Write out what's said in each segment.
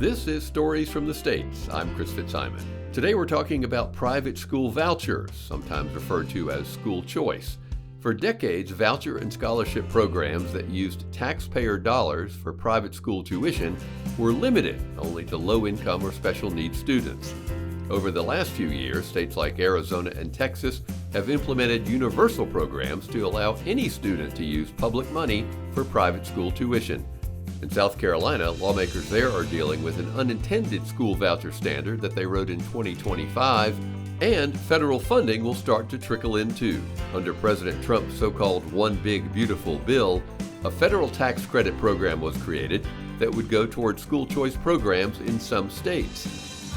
This is Stories from the States. I'm Chris Fitzsimon. Today we're talking about private school vouchers, sometimes referred to as school choice. For decades, voucher and scholarship programs that used taxpayer dollars for private school tuition were limited only to low-income or special needs students. Over the last few years, states like Arizona and Texas have implemented universal programs to allow any student to use public money for private school tuition. In South Carolina, lawmakers there are dealing with an unintended school voucher standard that they wrote in 2025, and federal funding will start to trickle in too. Under President Trump's so-called One Big Beautiful Bill, a federal tax credit program was created that would go toward school choice programs in some states.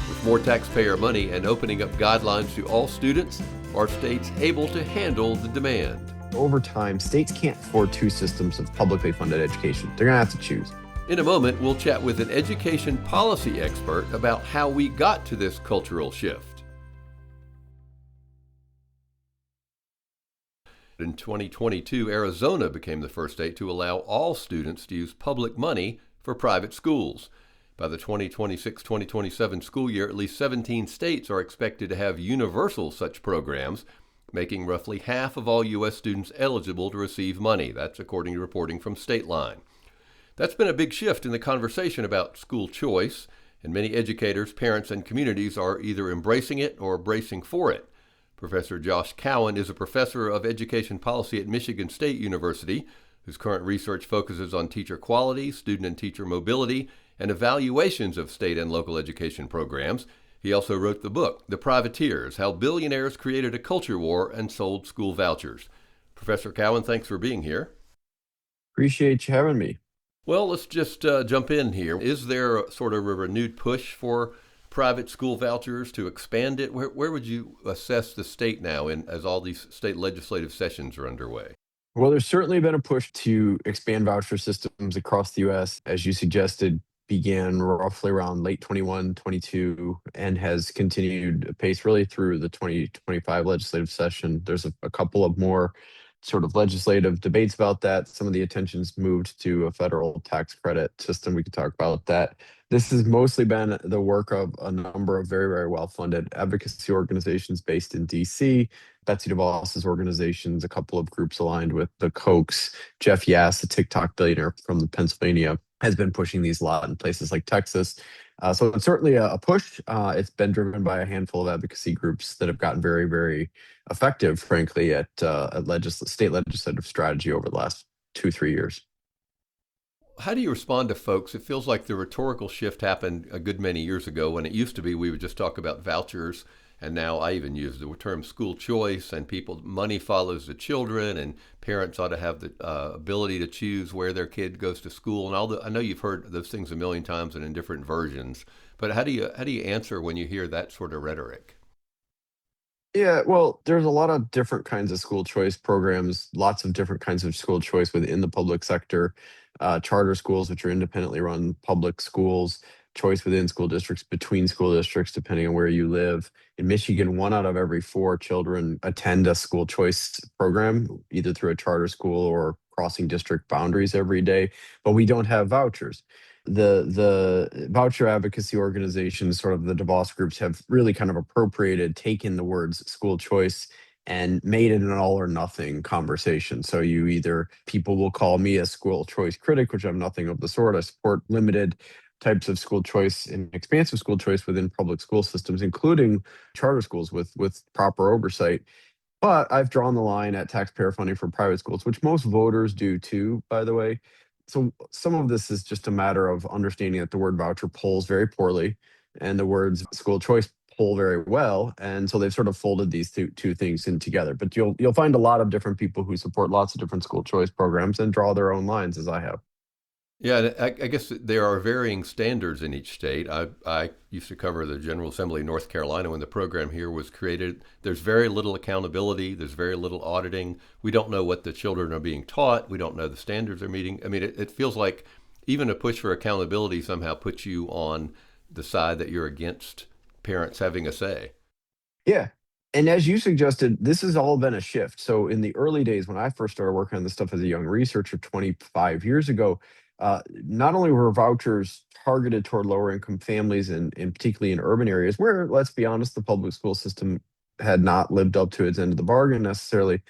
With more taxpayer money and opening up guidelines to all students, are states able to handle the demand? Over time, states can't afford two systems of publicly funded education. They're going to have to choose. In a moment, we'll chat with an education policy expert about how we got to this cultural shift. In 2022, Arizona became the first state to allow all students to use public money for private schools. By the 2026-2027 school year, at least 17 states are expected to have universal such programs, making roughly half of all U.S. students eligible to receive money. That's according to reporting from Stateline. That's been a big shift in the conversation about school choice, and many educators, parents, and communities are either embracing it or bracing for it. Professor Josh Cowan is a professor of education policy at Michigan State University, whose current research focuses on teacher quality, student and teacher mobility, and evaluations of state and local education programs. He also wrote the book, The Privateers, How Billionaires Created a Culture War and Sold School Vouchers. Professor Cowan, thanks for being here. Appreciate you having me. Well, let's just jump in here. Is there sort of a renewed push for private school vouchers to expand it? Where would you assess the state now as all these state legislative sessions are underway? Well, there's certainly been a push to expand voucher systems across the U.S., as you suggested, began roughly around late 21, 22, and has continued pace really through the 2025 legislative session. There's a couple of more sort of legislative debates about that. Some of the attention's moved to a federal tax credit system. We could talk about that. This has mostly been the work of a number of very, very well-funded advocacy organizations based in D.C., Betsy DeVos's organizations, a couple of groups aligned with the Kochs. Jeff Yass, a TikTok billionaire from Pennsylvania, has been pushing these a lot in places like Texas. So it's certainly a push. It's been driven by a handful of advocacy groups that have gotten very, very effective, frankly, at state legislative strategy over the last 2-3 years. How do you respond to folks? It feels like the rhetorical shift happened a good many years ago when it used to be we would just talk about vouchers. And now I even use the term school choice, and money follows the children, and parents ought to have the ability to choose where their kid goes to school. And I know you've heard those things a million times and in different versions, but how do you answer when you hear that sort of rhetoric? Yeah, well, there's a lot of different kinds of school choice programs, lots of different kinds of school choice within the public sector, charter schools, which are independently run public schools, choice within school districts, between school districts, depending on where you live. In Michigan, 1 out of every 4 children attend a school choice program, either through a charter school or crossing district boundaries every day, but we don't have vouchers. The voucher advocacy organizations, sort of the DeVos groups, have really kind of taken the words school choice and made it an all or nothing conversation. So people will call me a school choice critic, which I'm nothing of the sort. I support limited types of school choice and expansive school choice within public school systems, including charter schools with proper oversight. But I've drawn the line at taxpayer funding for private schools, which most voters do too, by the way. So some of this is just a matter of understanding that the word voucher polls very poorly and the words school choice poll very well. And so they've sort of folded these two things in together. But you'll find a lot of different people who support lots of different school choice programs and draw their own lines, as I have. Yeah, and I guess there are varying standards in each state. I used to cover the General Assembly of North Carolina when the program here was created. There's very little accountability. There's very little auditing. We don't know what the children are being taught. We don't know the standards they're meeting. I mean, it feels like even a push for accountability somehow puts you on the side that you're against parents having a say. Yeah. And as you suggested, this has all been a shift. So in the early days, when I first started working on this stuff as a young researcher 25 years ago, Not only were vouchers targeted toward lower income families and particularly in urban areas where, let's be honest, the public school system had not lived up to its end of the bargain necessarily,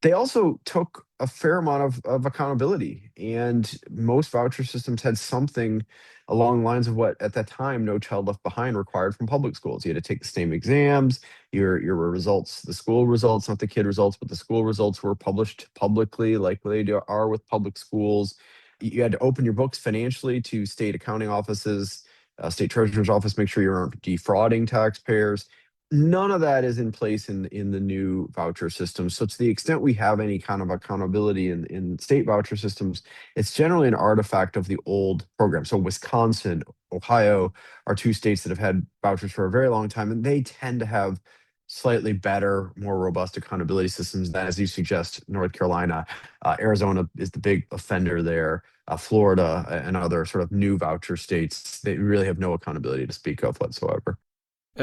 they also took a fair amount of accountability. And most voucher systems had something along the lines of what at that time No Child Left Behind required from public schools. You had to take the same exams, your results, the school results, not the kid results, but the school results were published publicly like are with public schools. You had to open your books financially to state accounting offices, state treasurer's office, make sure you aren't defrauding taxpayers. None of that is in place in the new voucher system. So to the extent we have any kind of accountability in state voucher systems, it's generally an artifact of the old program. So Wisconsin, Ohio are two states that have had vouchers for a very long time, and they tend to have slightly better, more robust accountability systems than, as you suggest, North Carolina. Arizona is the big offender there. Florida and other sort of new voucher states, they really have no accountability to speak of whatsoever.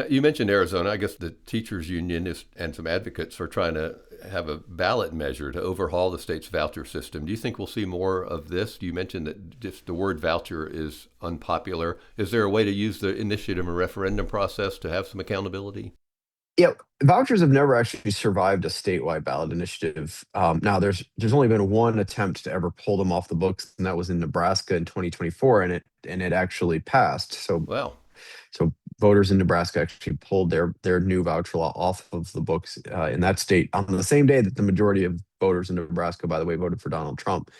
You mentioned Arizona. I guess the teachers union and some advocates are trying to have a ballot measure to overhaul the state's voucher system. Do you think we'll see more of this? You mentioned that just the word voucher is unpopular. Is there a way to use the initiative and referendum process to have some accountability? Yeah, vouchers have never actually survived a statewide ballot initiative. Now, there's only been one attempt to ever pull them off the books, and that was in Nebraska in 2024, and it actually passed. Well, So voters in Nebraska actually pulled their new voucher law off of the books in that state on the same day that the majority of voters in Nebraska, by the way, voted for Donald Trump.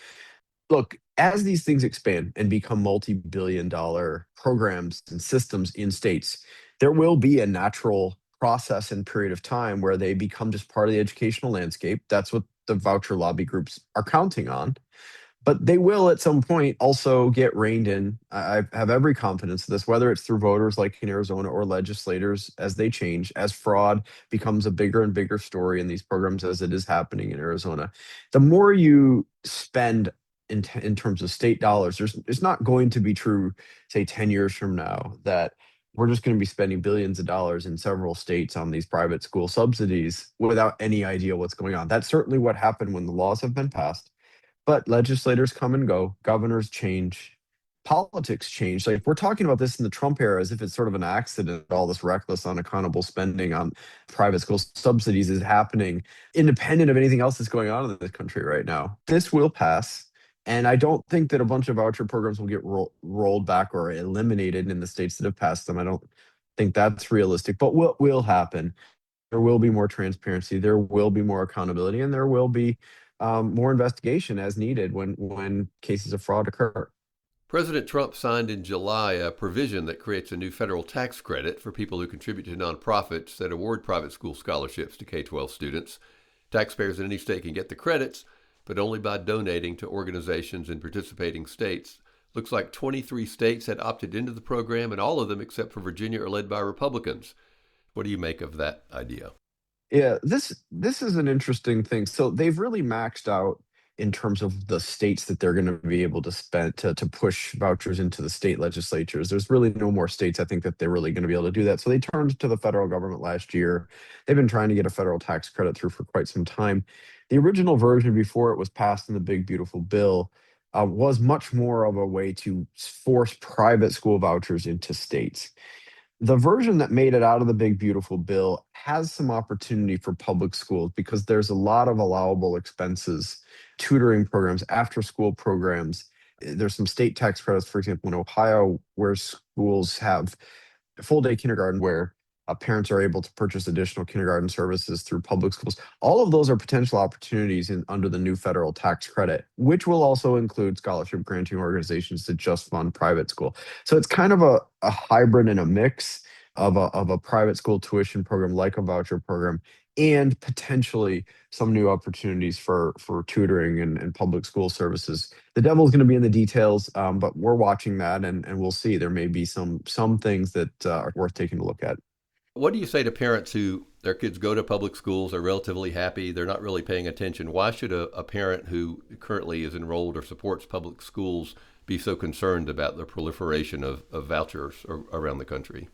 Look, as these things expand and become multi-billion-dollar programs and systems in states, there will be a natural process and period of time where they become just part of the educational landscape. That's what the voucher lobby groups are counting on. But they will at some point also get reined in. I have every confidence in this, whether it's through voters like in Arizona or legislators as they change, as fraud becomes a bigger and bigger story in these programs as it is happening in Arizona. The more you spend in terms of state dollars, it's not going to be true, say, 10 years from now, that we're just going to be spending billions of dollars in several states on these private school subsidies without any idea what's going on. That's certainly what happened when the laws have been passed. But legislators come and go, governors change, politics change. Like we're talking about this in the Trump era as if it's sort of an accident. All this reckless, unaccountable spending on private school subsidies is happening independent of anything else that's going on in this country right now. This will pass. And I don't think that a bunch of voucher programs will get rolled back or eliminated in the states that have passed them. I don't think that's realistic. But what will happen? There will be more transparency, there will be more accountability, and there will be more investigation as needed when cases of fraud occur. President Trump signed in July a provision that creates a new federal tax credit for people who contribute to nonprofits that award private school scholarships to K 12 students. Taxpayers in any state can get the credits, but only by donating to organizations in participating states. Looks like 23 states had opted into the program, and all of them, except for Virginia, are led by Republicans. What do you make of that idea? Yeah, this is an interesting thing. So they've really maxed out in terms of the states that they're going to be able to spend to push vouchers into the state legislatures. There's really no more states, I think, that they're really going to be able to do that. So they turned to the federal government last year. They've been trying to get a federal tax credit through for quite some time. The original version before it was passed in the big beautiful bill was much more of a way to force private school vouchers into states. The version that made it out of the big beautiful bill has some opportunity for public schools because there's a lot of allowable expenses, tutoring programs, after school programs. There's some state tax credits, for example, in Ohio, where schools have full day kindergarten where parents are able to purchase additional kindergarten services through public schools. All of those are potential opportunities under the new federal tax credit, which will also include scholarship granting organizations to just fund private school. So it's kind of a hybrid and a mix of a private school tuition program like a voucher program and potentially some new opportunities for tutoring and public school services. The devil's going to be in the details, but we're watching that and we'll see. There may be some things that are worth taking a look at. What do you say to parents who their kids go to public schools, are relatively happy, they're not really paying attention? Why should a parent who currently is enrolled or supports public schools be so concerned about the proliferation of vouchers around the country?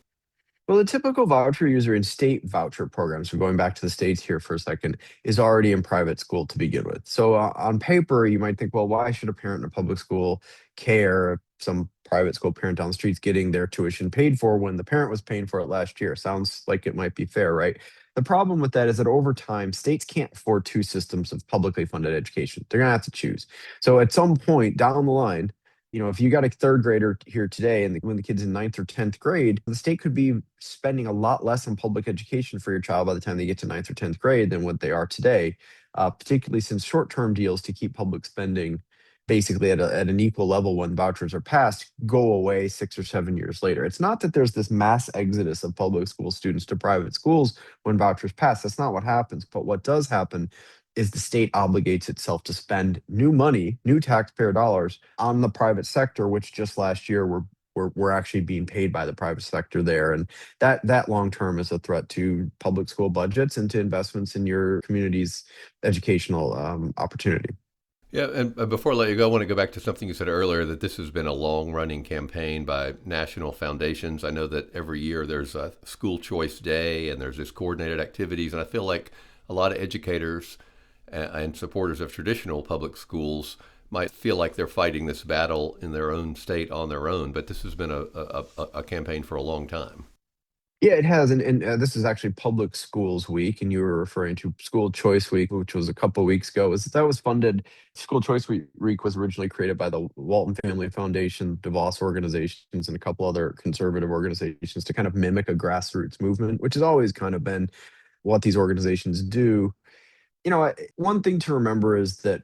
Well, the typical voucher user in state voucher programs, so going back to the states here for a second, is already in private school to begin with. So on paper, you might think, well, why should a parent in a public school care if some private school parent down the street's getting their tuition paid for when the parent was paying for it last year? Sounds like it might be fair, right? The problem with that is that over time, states can't afford two systems of publicly funded education. They're going to have to choose. So at some point down the line, if you got a third grader here today and when the kid's in ninth or 10th grade, the state could be spending a lot less on public education for your child by the time they get to ninth or 10th grade than what they are today, particularly since short term deals to keep public spending basically at an equal level when vouchers are passed go away 6 or 7 years later. It's not that there's this mass exodus of public school students to private schools when vouchers pass. That's not what happens. But what does happen is the state obligates itself to spend new money, new taxpayer dollars on the private sector, which just last year were actually being paid by the private sector there. And that long term is a threat to public school budgets and to investments in your community's educational opportunity. Yeah, and before I let you go, I want to go back to something you said earlier that this has been a long running campaign by national foundations. I know that every year there's a school choice day and there's this coordinated activities. And I feel like a lot of educators and supporters of traditional public schools might feel like they're fighting this battle in their own state on their own. But this has been a campaign for a long time. Yeah, it has, and this is actually Public Schools Week, and you were referring to School Choice Week, which was a couple of weeks ago. That was funded? School Choice Week was originally created by the Walton Family Foundation, DeVos organizations, and a couple other conservative organizations to kind of mimic a grassroots movement, which has always kind of been what these organizations do. One thing to remember is that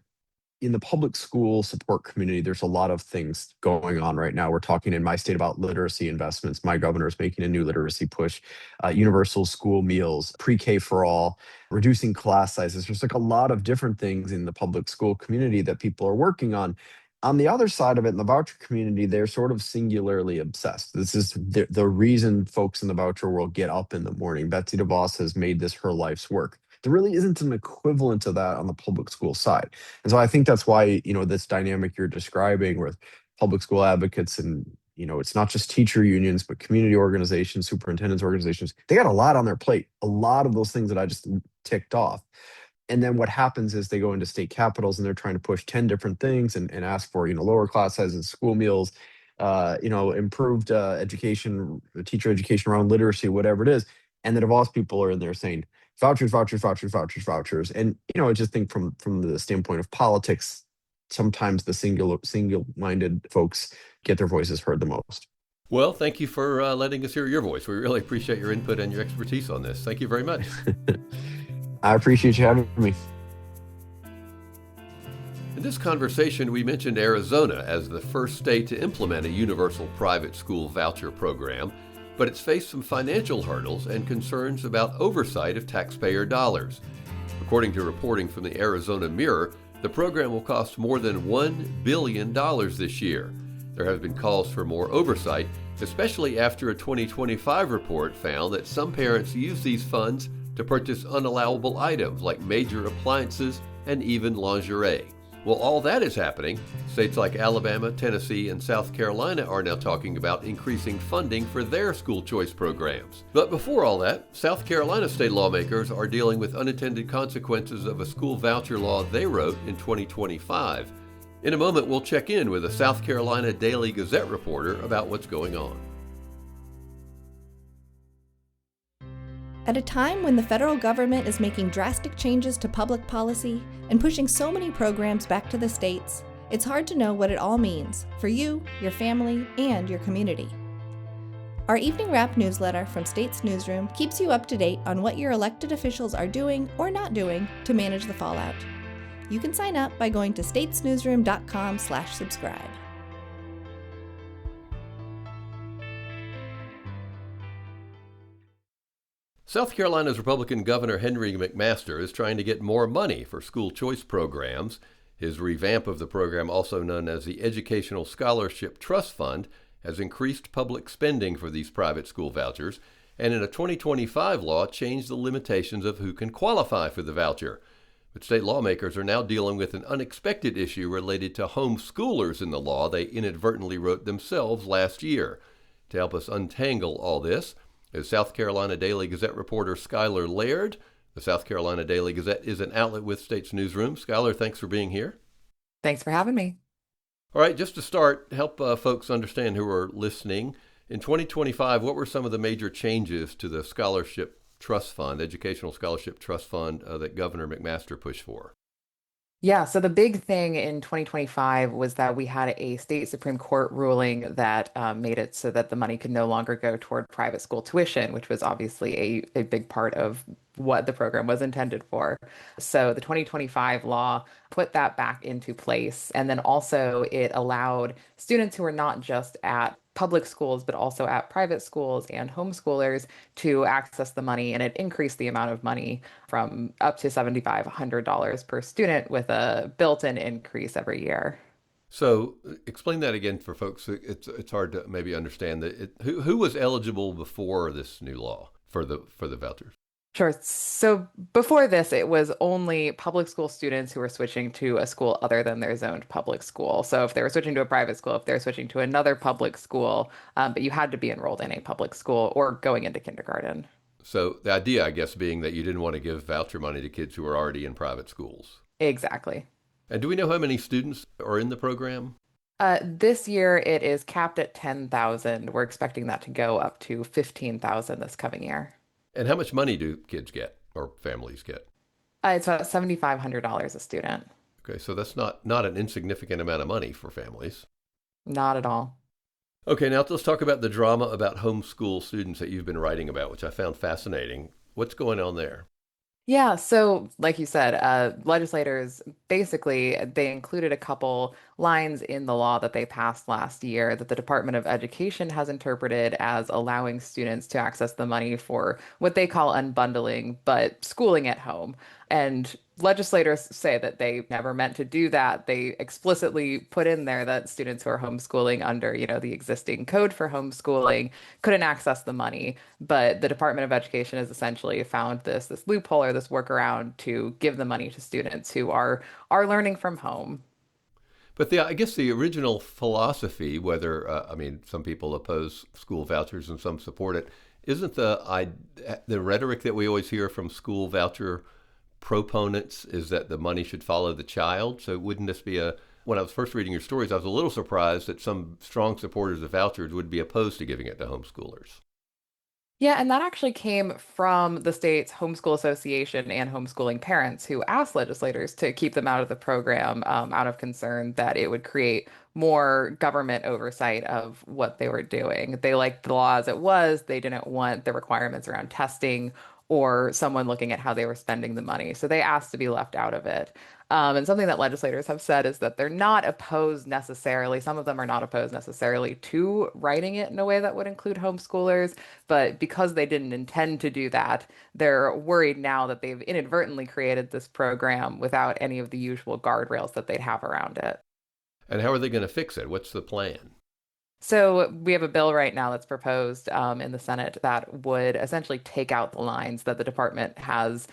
in the public school support community, there's a lot of things going on right now. We're talking in my state about literacy investments. My governor is making a new literacy push, universal school meals, pre-K for all, reducing class sizes. There's like a lot of different things in the public school community that people are working on. On the other side of it, in the voucher community, they're sort of singularly obsessed. This is the reason folks in the voucher world get up in the morning. Betsy DeVos has made this her life's work. There really isn't an equivalent to that on the public school side. And so I think that's why, this dynamic you're describing with public school advocates and, it's not just teacher unions, but community organizations, superintendents organizations, they got a lot on their plate, a lot of those things that I just ticked off. And then what happens is they go into state capitals and they're trying to push 10 different things and ask for, lower class sizes, school meals, improved education, teacher education around literacy, whatever it is. And the DeVos people are in there saying, vouchers, vouchers, vouchers, vouchers, vouchers. And I just think from the standpoint of politics, sometimes the single-minded folks get their voices heard the most. Well, thank you for letting us hear your voice. We really appreciate your input and your expertise on this. Thank you very much. I appreciate you having me. In this conversation, we mentioned Arizona as the first state to implement a universal private school voucher program, but it's faced some financial hurdles and concerns about oversight of taxpayer dollars. According to reporting from the Arizona Mirror, the program will cost more than $1 billion this year. There have been calls for more oversight, especially after a 2025 report found that some parents use these funds to purchase unallowable items like major appliances and even lingerie. While all that is happening, states like Alabama, Tennessee, and South Carolina are now talking about increasing funding for their school choice programs. But before all that, South Carolina state lawmakers are dealing with unintended consequences of a school voucher law they wrote in 2025. In a moment, we'll check in with a South Carolina Daily Gazette reporter about what's going on. At a time when the federal government is making drastic changes to public policy and pushing so many programs back to the states, it's hard to know what it all means for you, your family, and your community. Our evening wrap newsletter from States Newsroom keeps you up to date on what your elected officials are doing or not doing to manage the fallout. You can sign up by going to statesnewsroom.com/subscribe. South Carolina's Republican Governor Henry McMaster is trying to get more money for school choice programs. His revamp of the program, also known as the Educational Scholarship Trust Fund, has increased public spending for these private school vouchers, and in a 2025 law changed the limitations of who can qualify for the voucher. But state lawmakers are now dealing with an unexpected issue related to homeschoolers in the law they inadvertently wrote themselves last year. To help us untangle all this, is South Carolina Daily Gazette reporter Skylar Laird. The South Carolina Daily Gazette is an outlet with States Newsroom. Skylar, thanks for being here. Thanks for having me. All right, just to start, help folks understand who are listening. In 2025, what were some of the major changes to the Scholarship Trust Fund, Educational Scholarship Trust Fund, that Governor McMaster pushed for? Yeah, so the big thing in 2025 was that we had a state Supreme Court ruling that made it so that the money could no longer go toward private school tuition, which was obviously a big part of what the program was intended for. So the 2025 law put that back into place. And then also it allowed students who are not just at public schools, but also at private schools and homeschoolers to access the money. And it increased the amount of money from up to $7,500 per student with a built-in increase every year. So explain that again for folks. It's hard to maybe understand that. Who was eligible before this new law for the vouchers? Sure. So before this, it was only public school students who were switching to a school other than their zoned public school. So if they were switching to a private school, if they're switching to another public school, but you had to be enrolled in a public school or going into kindergarten. So the idea, I guess, being that you didn't want to give voucher money to kids who were already in private schools. Exactly. And do we know how many students are in the program? This year, it is capped at 10,000. We're expecting that to go up to 15,000 this coming year. And how much money do kids get or families get? It's about $7,500 a student. Okay, so that's not an insignificant amount of money for families. Not at all. Okay, now let's talk about the drama about homeschool students that you've been writing about, which I found fascinating. What's going on there? Yeah, so like you said, legislators basically they included a couple lines in the law that they passed last year that the Department of Education has interpreted as allowing students to access the money for what they call unbundling, but schooling at home. And legislators say that they never meant to do that. They explicitly put in there that students who are homeschooling under, the existing code for homeschooling couldn't access the money. But the Department of Education has essentially found this loophole or this workaround to give the money to students who are learning from home. But I guess the original philosophy, whether, some people oppose school vouchers and some support it, isn't the rhetoric that we always hear from school voucher proponents is that the money should follow the child? So wouldn't this be when I was first reading your stories, I was a little surprised that some strong supporters of vouchers would be opposed to giving it to homeschoolers. Yeah, and that actually came from the state's homeschool association and homeschooling parents who asked legislators to keep them out of the program out of concern that it would create more government oversight of what they were doing. They liked the law as it was. They didn't want the requirements around testing or someone looking at how they were spending the money. So they asked to be left out of it. And something that legislators have said is that they're not opposed necessarily, some of them are not opposed necessarily to writing it in a way that would include homeschoolers, but because they didn't intend to do that, they're worried now that they've inadvertently created this program without any of the usual guardrails that they'd have around it. And how are they going to fix it? What's the plan? So we have a bill right now that's proposed in the Senate that would essentially take out the lines that the department has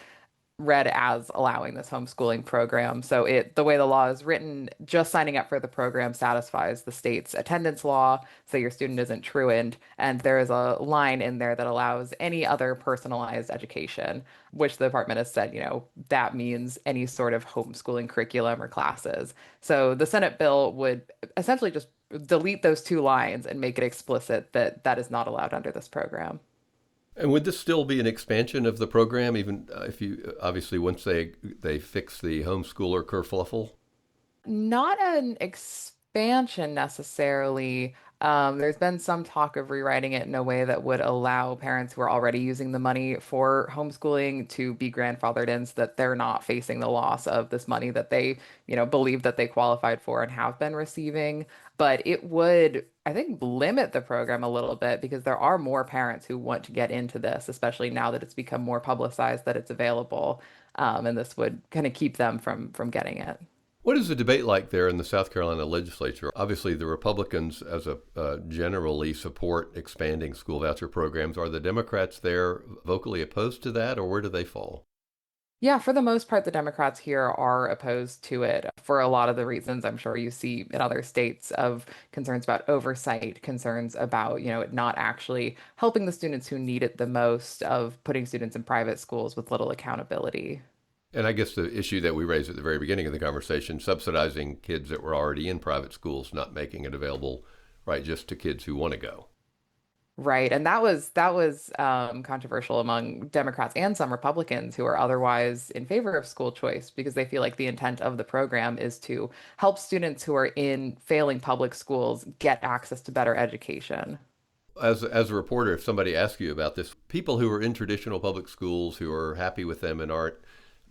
read as allowing this homeschooling program. So the way the law is written, just signing up for the program satisfies the state's attendance law, so your student isn't truant. And there is a line in there that allows any other personalized education, which the department has said, that means any sort of homeschooling curriculum or classes. So the Senate bill would essentially just delete those two lines and make it explicit that that is not allowed under this program. And would this still be an expansion of the program, even if obviously once they fix the homeschooler kerfuffle? Not an expansion necessarily. There's been some talk of rewriting it in a way that would allow parents who are already using the money for homeschooling to be grandfathered in so that they're not facing the loss of this money that they, believe that they qualified for and have been receiving. But it would, I think, limit the program a little bit because there are more parents who want to get into this, especially now that it's become more publicized that it's available. And this would kind of keep them from getting it. What is the debate like there in the South Carolina legislature? Obviously, the Republicans, as generally support expanding school voucher programs. Are the Democrats there vocally opposed to that, or where do they fall? Yeah, for the most part, the Democrats here are opposed to it for a lot of the reasons I'm sure you see in other states of concerns about oversight, concerns about, it not actually helping the students who need it the most, of putting students in private schools with little accountability. And I guess the issue that we raised at the very beginning of the conversation, subsidizing kids that were already in private schools, not making it available, right, just to kids who want to go. Right. And that was controversial among Democrats and some Republicans who are otherwise in favor of school choice because they feel like the intent of the program is to help students who are in failing public schools get access to better education. As a reporter, if somebody asks you about this, people who are in traditional public schools who are happy with them and aren't,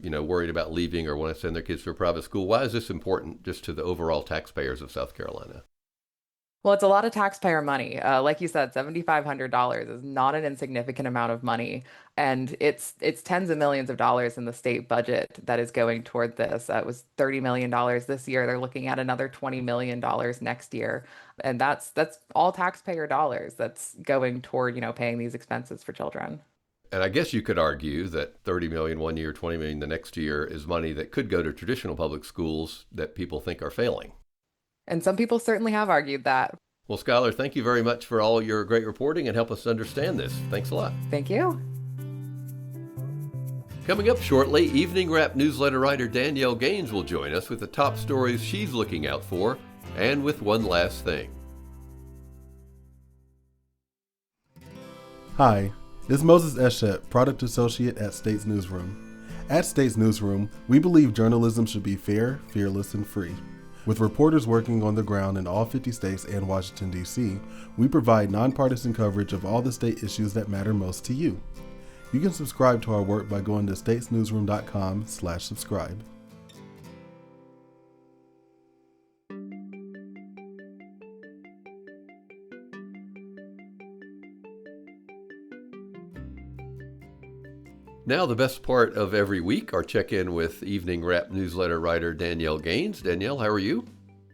worried about leaving or want to send their kids to a private school, why is this important just to the overall taxpayers of South Carolina? Well, it's a lot of taxpayer money. Like you said, $7,500 is not an insignificant amount of money, and it's tens of millions of dollars in the state budget that is going toward this. It was $30 million this year. They're looking at another $20 million next year, and that's all taxpayer dollars that's going toward, paying these expenses for children. And I guess you could argue that 30 million one year, 20 million the next year is money that could go to traditional public schools that people think are failing. And some people certainly have argued that. Well, Skylar, thank you very much for all your great reporting and help us understand this. Thanks a lot. Thank you. Coming up shortly, Evening Wrap newsletter writer Danielle Gaines will join us with the top stories she's looking out for, and with one last thing. Hi, this is Moses Eshet, Product Associate at States Newsroom. At States Newsroom, we believe journalism should be fair, fearless, and free. With reporters working on the ground in all 50 states and Washington, D.C., we provide nonpartisan coverage of all the state issues that matter most to you. You can subscribe to our work by going to statesnewsroom.com/subscribe. Now, the best part of every week, our check-in with Evening Wrap newsletter writer Danielle Gaines. Danielle, how are you?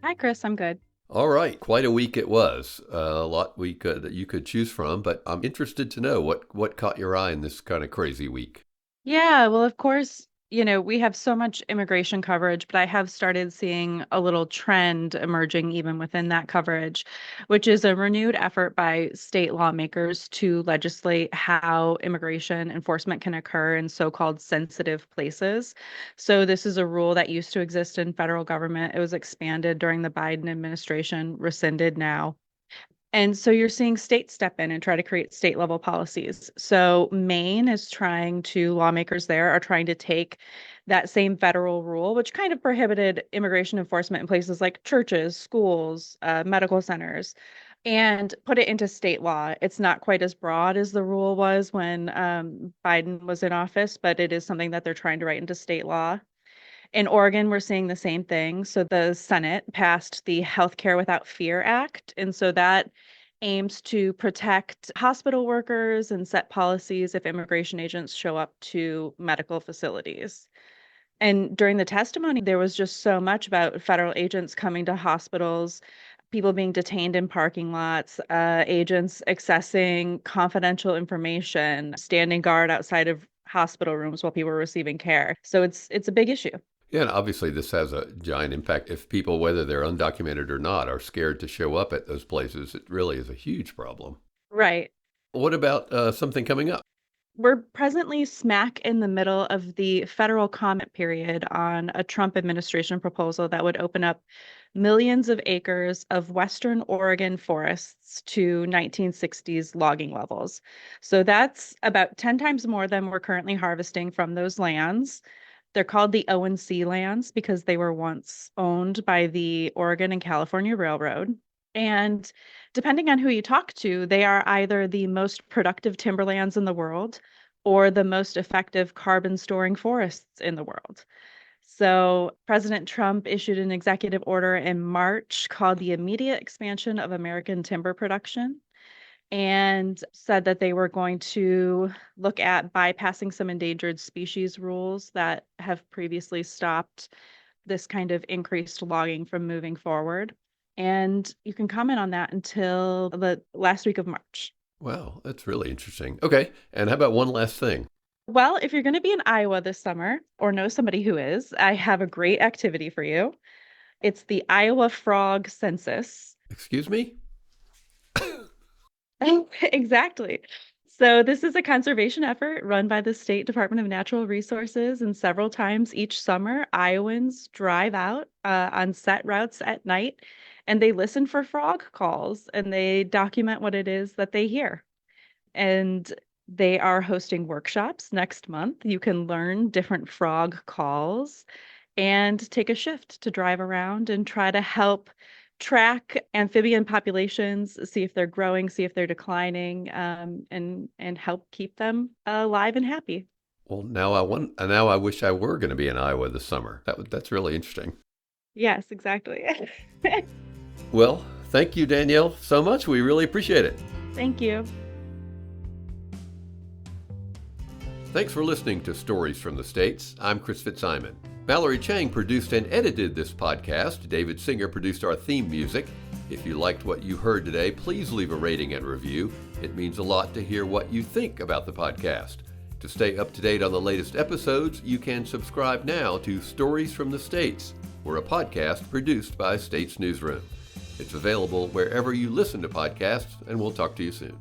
Hi, Chris. I'm good. All right, quite a week it was. A lot you could choose from, but I'm interested to know what caught your eye in this kind of crazy week. Yeah, well, of course, we have so much immigration coverage, but I have started seeing a little trend emerging even within that coverage, which is a renewed effort by state lawmakers to legislate how immigration enforcement can occur in so-called sensitive places. So this is a rule that used to exist in federal government. It was expanded during the Biden administration, rescinded now. And so you're seeing states step in and try to create state level policies. So Maine is lawmakers there are trying to take that same federal rule, which kind of prohibited immigration enforcement in places like churches, schools, medical centers, and put it into state law. It's not quite as broad as the rule was when Biden was in office, but it is something that they're trying to write into state law. In Oregon, we're seeing the same thing. So the Senate passed the Healthcare Without Fear Act. And so that aims to protect hospital workers and set policies if immigration agents show up to medical facilities. And during the testimony, there was just so much about federal agents coming to hospitals, people being detained in parking lots, agents accessing confidential information, standing guard outside of hospital rooms while people were receiving care. So it's a big issue. Yeah, and obviously this has a giant impact. If people, whether they're undocumented or not, are scared to show up at those places, it really is a huge problem. Right. What about something coming up? We're presently smack in the middle of the federal comment period on a Trump administration proposal that would open up millions of acres of Western Oregon forests to 1960s logging levels. So that's about 10 times more than we're currently harvesting from those lands. They're called the O&C lands because they were once owned by the Oregon and California Railroad. And depending on who you talk to, they are either the most productive timberlands in the world or the most effective carbon storing forests in the world. So President Trump issued an executive order in March called the Immediate Expansion of American Timber Production, and said that they were going to look at bypassing some endangered species rules that have previously stopped this kind of increased logging from moving forward. And you can comment on that until the last week of March. Wow, that's really interesting. Okay, and how about one last thing? Well, if you're going to be in Iowa this summer or know somebody who is, I have a great activity for you. It's the Iowa Frog Census. Excuse me? Exactly. So this is a conservation effort run by the State Department of Natural Resources, and several times each summer, Iowans drive out on set routes at night, and they listen for frog calls, and they document what it is that they hear. And they are hosting workshops next month. You can learn different frog calls and take a shift to drive around and try to help track amphibian populations, see if they're growing, see if they're declining, and help keep them alive and happy. Well, now I wish I were going to be in Iowa this summer. That's really interesting. Yes, exactly. Well, thank you, Danielle, so much. We really appreciate it. Thank you. Thanks for listening to Stories from the States. I'm Chris Fitzsimon. Mallory Chang produced and edited this podcast. David Singer produced our theme music. If you liked what you heard today, please leave a rating and review. It means a lot to hear what you think about the podcast. To stay up to date on the latest episodes, you can subscribe now to Stories from the States. We're a podcast produced by States Newsroom. It's available wherever you listen to podcasts, and we'll talk to you soon.